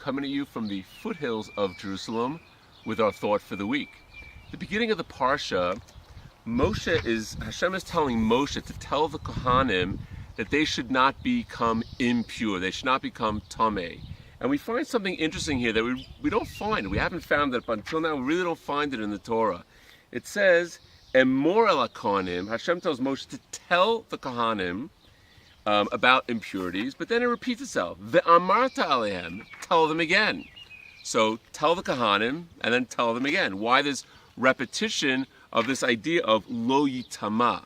coming to you from the foothills of Jerusalem with our thought for the week. The beginning of the Parsha, Hashem is telling Moshe to tell the Kohanim that they should not become impure, they should not become tameh. And we find something interesting here that we don't find. We haven't found it, but until now we really don't find it in the Torah. It says, Emor el Kohanim, Hashem tells Moshe to tell the Kohanim about impurities, but then it repeats itself. Ve'amarta alehem, tell them again. So tell the Kohanim and then tell them again. Why this repetition of this idea of lo yitama?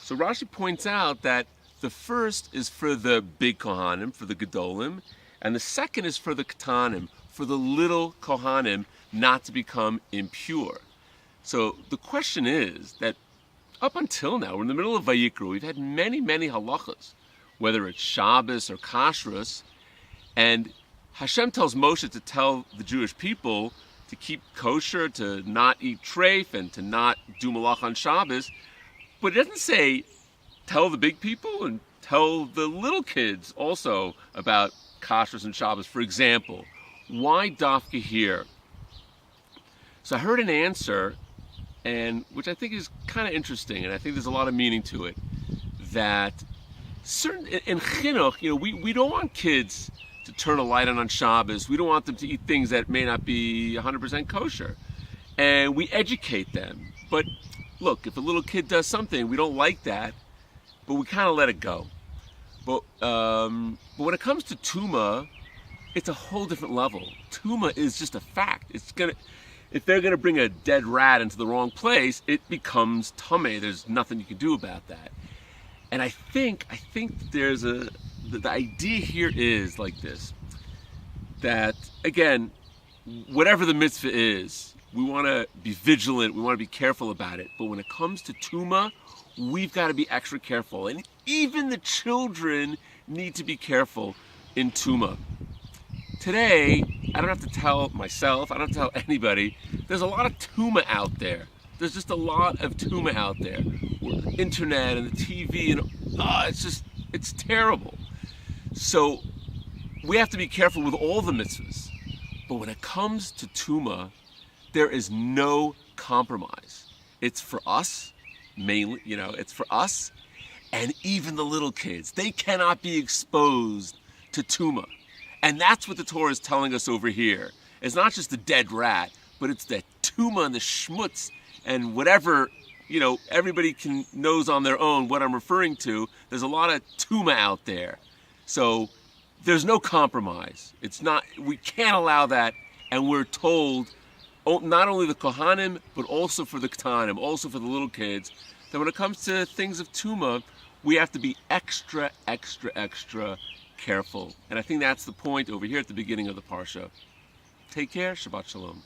So Rashi points out that the first is for the big Kohanim, for the Gedolim, and the second is for the Ketanim, for the little Kohanim not to become impure. So the question is that up until now, we're in the middle of Vayikra, we've had many halachas, whether it's Shabbos or Kashrus, and Hashem tells Moshe to tell the Jewish people to keep kosher, to not eat treif, and to not do malach on Shabbos, but it doesn't say tell the big people and tell the little kids also about Kashrus and Shabbos. For example, why dafka here? So I heard an answer, and which I think is kind of interesting, and I think there's a lot of meaning to it, that in chinuch, we don't want kids to turn a light on Shabbos. We don't want them to eat things that may not be 100% kosher. And we educate them. But look, if a little kid does something, we don't like that, but we kind of let it go. But when it comes to Tuma, it's a whole different level. Tuma is just a fact. If they're gonna bring a dead rat into the wrong place, it becomes tameh. There's nothing you can do about that. And I think there's the idea here is like this, that again, whatever the mitzvah is, we want to be vigilant, we want to be careful about it. But when it comes to Tuma, we've got to be extra careful. And even the children need to be careful in Tuma. Today, I don't have to tell myself, I don't have to tell anybody, there's a lot of Tuma out there. There's just a lot of Tuma out there. The internet and the TV, and it's terrible. So we have to be careful with all the mitzvahs. But when it comes to Tuma, there is no compromise. It's for us, mainly, it's for us, and even the little kids. They cannot be exposed to Tuma. And that's what the Torah is telling us over here. It's not just the dead rat, but it's the Tuma and the schmutz and whatever, everybody knows on their own what I'm referring to. There's a lot of Tuma out there. So there's no compromise. We can't allow that. And we're told, not only the Kohanim, but also for the Ketanim, also for the little kids, that when it comes to things of Tuma, we have to be extra careful. And I think that's the point over here at the beginning of the Parsha. Take care. Shabbat Shalom.